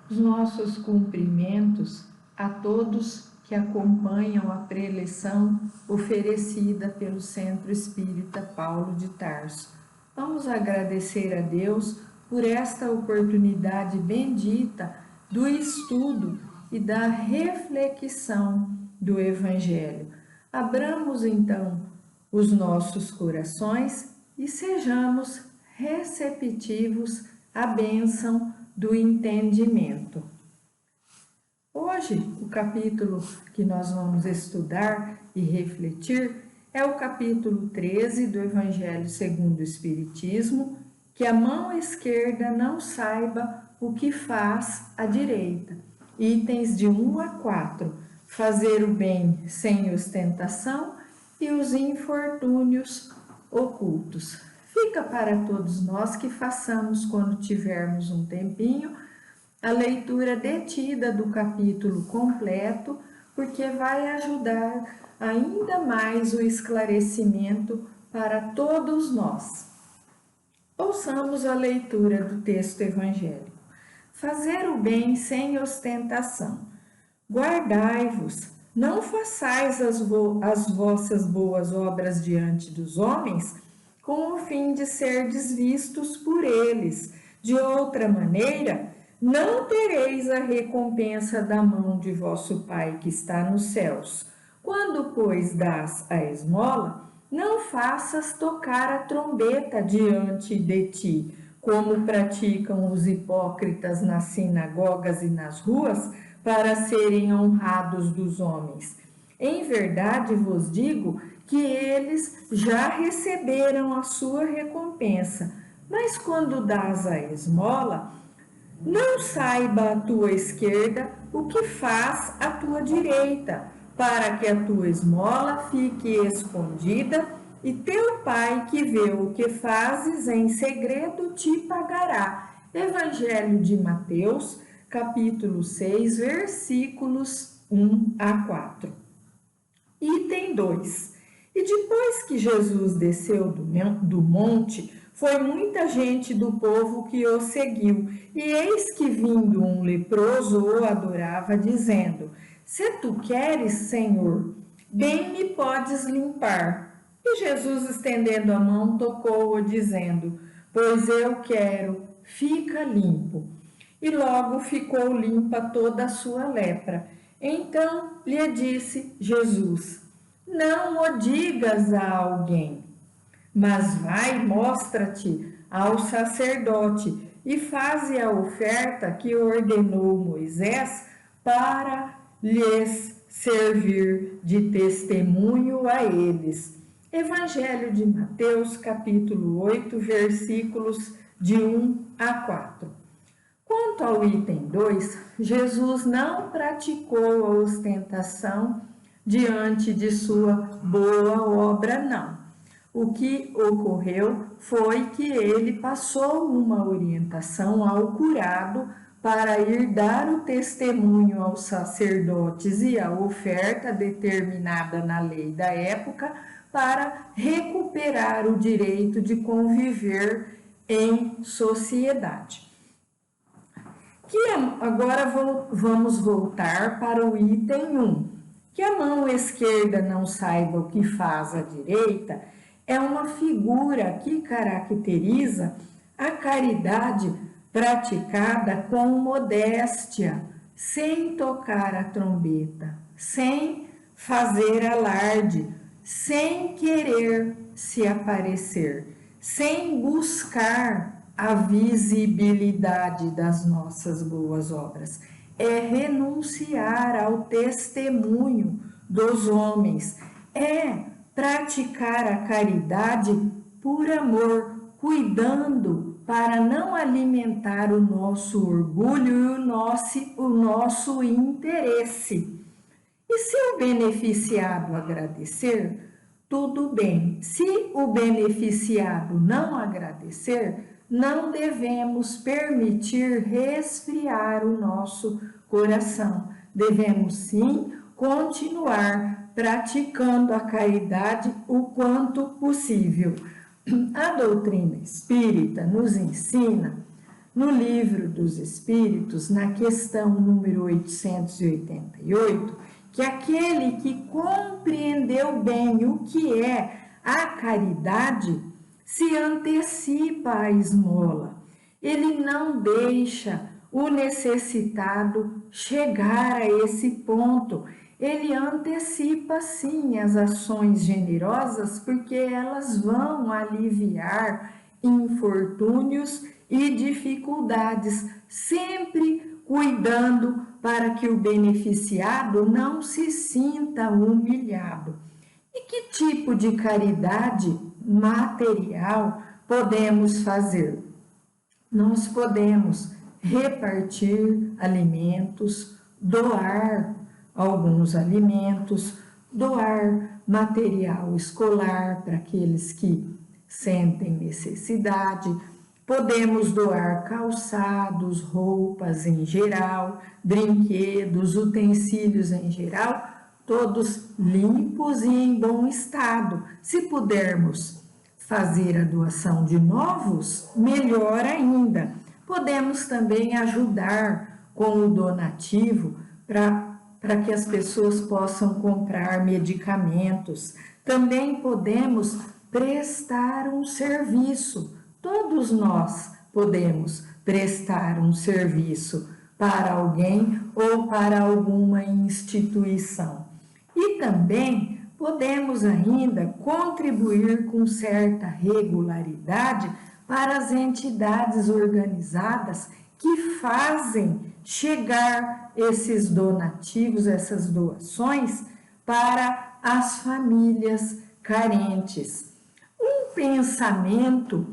Os nossos cumprimentos a todos que acompanham a preleção oferecida pelo Centro Espírita Paulo de Tarso. Vamos agradecer a Deus por esta oportunidade bendita do estudo e da reflexão do Evangelho. Abramos então os nossos corações e sejamos receptivos à bênção do entendimento. Hoje, o capítulo que nós vamos estudar e refletir é o capítulo 13 do Evangelho segundo o Espiritismo, que a mão esquerda não saiba o que faz a direita. Itens de 1 a 4. Fazer o bem sem ostentação e os infortúnios ocultos. Fica para todos nós que façamos, quando tivermos um tempinho, a leitura detida do capítulo completo, porque vai ajudar ainda mais o esclarecimento para todos nós. Ouçamos a leitura do texto evangélico. Fazer o bem sem ostentação. Guardai-vos, não façais as vossas boas obras diante dos homens, com o fim de serdes vistos por eles. De outra maneira, não tereis a recompensa da mão de vosso Pai que está nos céus. Quando, pois, dás a esmola, não faças tocar a trombeta diante de ti, como praticam os hipócritas nas sinagogas e nas ruas, para serem honrados dos homens. Em verdade vos digo que eles já receberam a sua recompensa. Mas quando dás a esmola, não saiba a tua esquerda o que faz a tua direita, para que a tua esmola fique escondida, e teu Pai que vê o que fazes em segredo te pagará. Evangelho de Mateus, capítulo 6, versículos 1 a 4. Item 2. E depois que Jesus desceu do monte, foi muita gente do povo que o seguiu, e eis que vindo um leproso o adorava, dizendo: Se tu queres, Senhor, bem me podes limpar. E Jesus, estendendo a mão, tocou-o, dizendo: Pois eu quero, fica limpo. E logo ficou limpa toda a sua lepra. Então lhe disse Jesus: Não o digas a alguém, mas vai, mostra-te ao sacerdote e faze a oferta que ordenou Moisés para lhes servir de testemunho a eles. Evangelho de Mateus, capítulo 8, versículos de 1 a 4. Quanto ao item 2, Jesus não praticou a ostentação diante de sua boa obra, não. O que ocorreu foi que ele passou uma orientação ao curado para ir dar o testemunho aos sacerdotes e a oferta determinada na lei da época para recuperar o direito de conviver em sociedade. Agora vamos voltar para o item 1. Que a mão esquerda não saiba o que faz a direita é uma figura que caracteriza a caridade praticada com modéstia, sem tocar a trombeta, sem fazer alarde, sem querer se aparecer, sem buscar a visibilidade das nossas boas obras. É renunciar ao testemunho dos homens, é praticar a caridade por amor, cuidando para não alimentar o nosso orgulho e o nosso interesse. E se o beneficiado agradecer, tudo bem. Se o beneficiado não agradecer, não devemos permitir resfriar o nosso coração. Devemos sim continuar praticando a caridade o quanto possível. A doutrina espírita nos ensina, no Livro dos Espíritos, na questão número 888, que aquele que compreendeu bem o que é a caridade se antecipa à esmola. Ele não deixa o necessitado chegar a esse ponto. Ele antecipa sim as ações generosas, porque elas vão aliviar infortúnios e dificuldades, sempre cuidando para que o beneficiado não se sinta humilhado. E que tipo de caridade material podemos fazer? Nós podemos repartir alimentos, doar alguns alimentos, doar material escolar para aqueles que sentem necessidade, podemos doar calçados, roupas em geral, brinquedos, utensílios em geral, todos limpos e em bom estado. Se pudermos fazer a doação de novos, melhor ainda. Podemos também ajudar com o donativo para que as pessoas possam comprar medicamentos. Também podemos prestar um serviço. Todos nós podemos prestar um serviço para alguém ou para alguma instituição. E também podemos ainda contribuir com certa regularidade para as entidades organizadas que fazem chegar esses donativos, essas doações para as famílias carentes. Um pensamento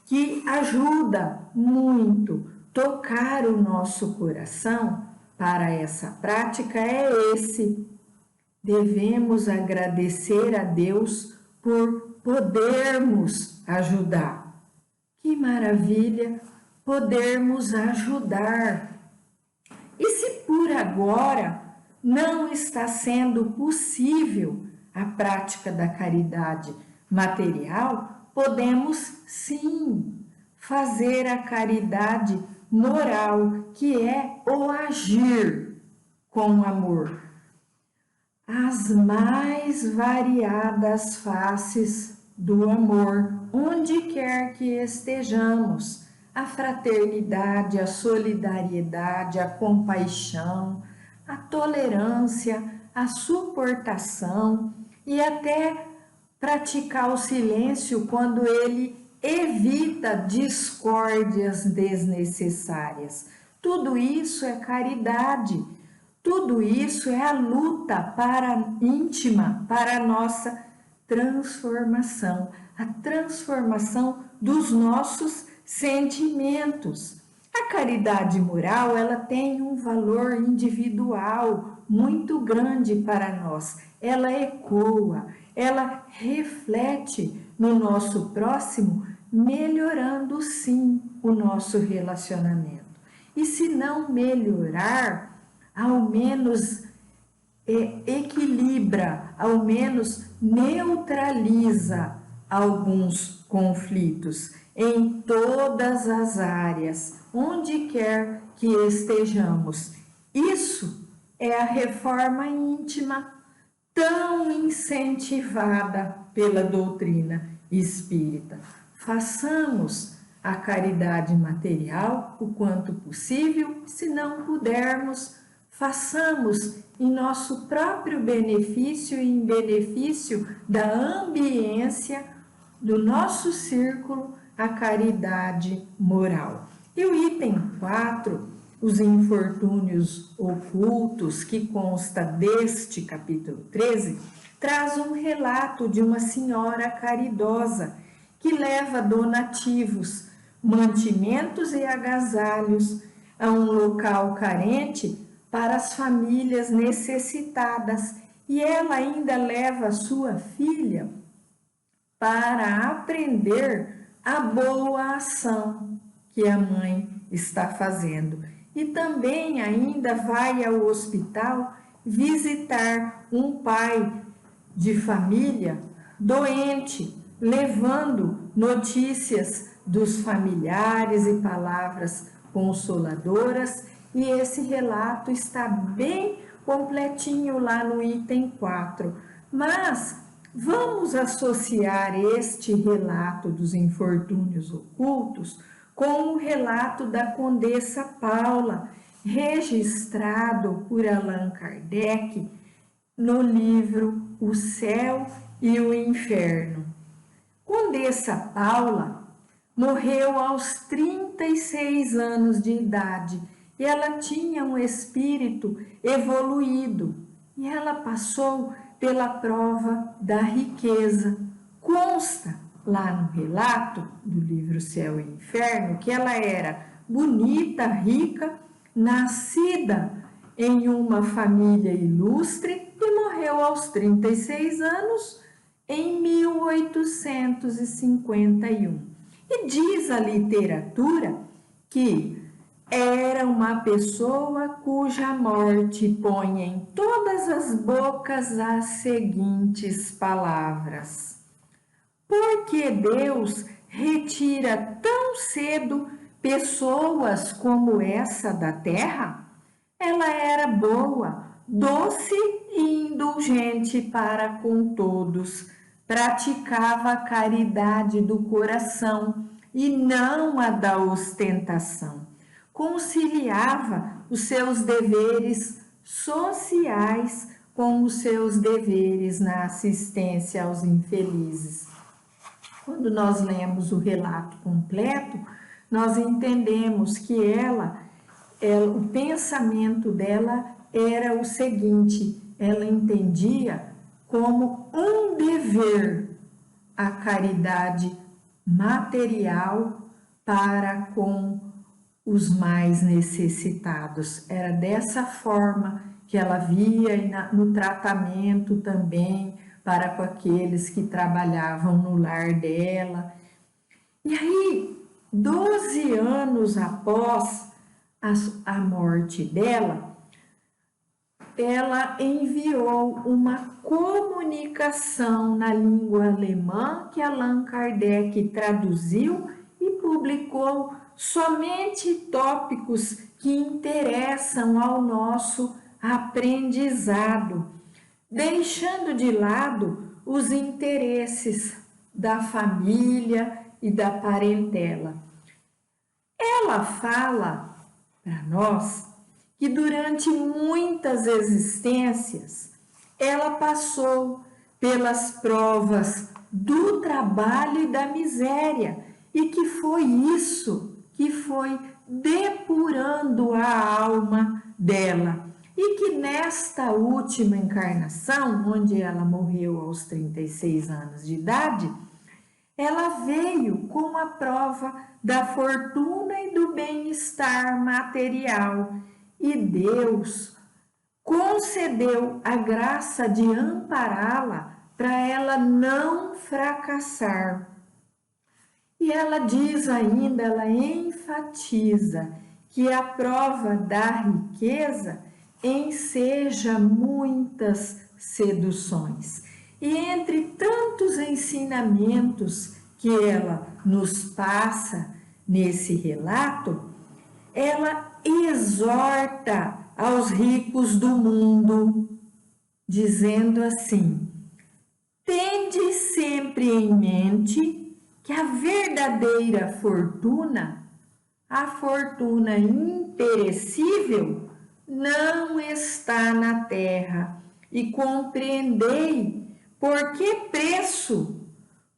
que ajuda muito tocar o nosso coração para essa prática é esse: devemos agradecer a Deus por podermos ajudar. Que maravilha podermos ajudar! E se por agora não está sendo possível a prática da caridade material, podemos sim fazer a caridade moral, que é o agir com amor. As mais variadas faces do amor, onde quer que estejamos, a fraternidade, a solidariedade, a compaixão, a tolerância, a suportação e até praticar o silêncio quando ele evita discórdias desnecessárias. Tudo isso é caridade. Tudo isso é a luta íntima para a nossa transformação, a transformação dos nossos sentimentos. A caridade moral, ela tem um valor individual muito grande para nós. Ela ecoa, ela reflete no nosso próximo, melhorando sim o nosso relacionamento. E se não melhorar, ao menos equilibra, ao menos neutraliza alguns conflitos em todas as áreas, onde quer que estejamos. Isso é a reforma íntima tão incentivada pela doutrina espírita. Façamos a caridade material o quanto possível, se não pudermos, façamos em nosso próprio benefício e em benefício da ambiência do nosso círculo a caridade moral. E o item 4, os infortúnios ocultos, que consta deste capítulo 13, traz um relato de uma senhora caridosa que leva donativos, mantimentos e agasalhos a um local carente para as famílias necessitadas, e ela ainda leva sua filha para aprender a boa ação que a mãe está fazendo. E também ainda vai ao hospital visitar um pai de família doente, levando notícias dos familiares e palavras consoladoras, e esse relato está bem completinho lá no item 4. Mas vamos associar este relato dos infortúnios ocultos com o relato da Condessa Paula, registrado por Allan Kardec no livro O Céu e o Inferno. Condessa Paula morreu aos 36 anos de idade e ela tinha um espírito evoluído e ela passou pela prova da riqueza. Consta lá no relato do livro Céu e Inferno que ela era bonita, rica, nascida em uma família ilustre e morreu aos 36 anos em 1851. E diz a literatura que era uma pessoa cuja morte põe em todas as bocas as seguintes palavras: porque Deus retira tão cedo pessoas como essa da terra? Ela era boa, doce e indulgente para com todos, praticava a caridade do coração e não a da ostentação. Conciliava os seus deveres sociais com os seus deveres na assistência aos infelizes. Quando nós lemos o relato completo, nós entendemos que o pensamento dela era o seguinte: ela entendia como um dever a caridade material para com os mais necessitados. Era dessa forma que ela via e no tratamento também para com aqueles que trabalhavam no lar dela. E aí, 12 anos após a morte dela, ela enviou uma comunicação na língua alemã que Allan Kardec traduziu e publicou somente tópicos que interessam ao nosso aprendizado, deixando de lado os interesses da família e da parentela. Ela fala para nós que durante muitas existências ela passou pelas provas do trabalho e da miséria e que foi isso que foi depurando a alma dela e que nesta última encarnação, onde ela morreu aos 36 anos de idade, ela veio com a prova da fortuna e do bem-estar material e Deus concedeu a graça de ampará-la para ela não fracassar. E ela diz ainda, ela enfatiza que a prova da riqueza enseja muitas seduções. E entre tantos ensinamentos que ela nos passa nesse relato, ela exorta aos ricos do mundo, dizendo assim: tende sempre em mente que a verdadeira fortuna, a fortuna imperecível, não está na terra, e compreendei por que preço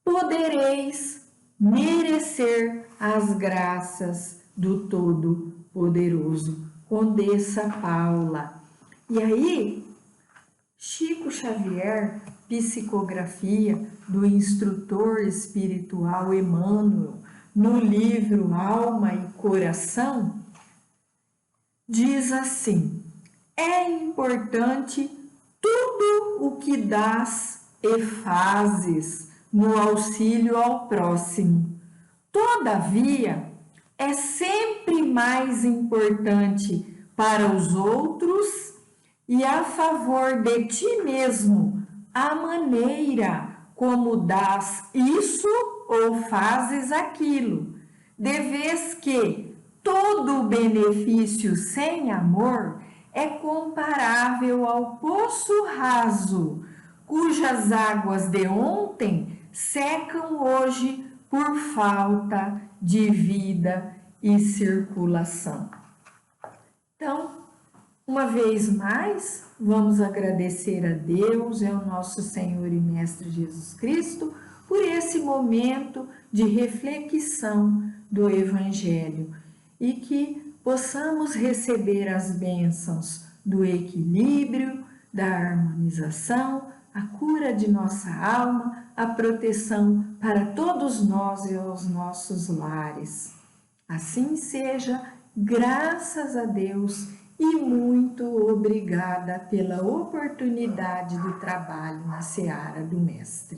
podereis merecer as graças do Todo-Poderoso. Condessa Paula. E aí, Chico Xavier, psicografia do instrutor espiritual Emmanuel, no livro Alma e Coração, diz assim: é importante tudo o que dás e fazes no auxílio ao próximo. Todavia, é sempre mais importante para os outros e a favor de ti mesmo a maneira como dás isso ou fazes aquilo, de vez que todo benefício sem amor é comparável ao poço raso, cujas águas de ontem secam hoje por falta de vida e circulação. Então, uma vez mais, vamos agradecer a Deus e ao nosso Senhor e Mestre Jesus Cristo por esse momento de reflexão do Evangelho e que possamos receber as bênçãos do equilíbrio, da harmonização, a cura de nossa alma, a proteção para todos nós e aos nossos lares. Assim seja, graças a Deus e muito obrigada pela oportunidade do trabalho na seara do Mestre.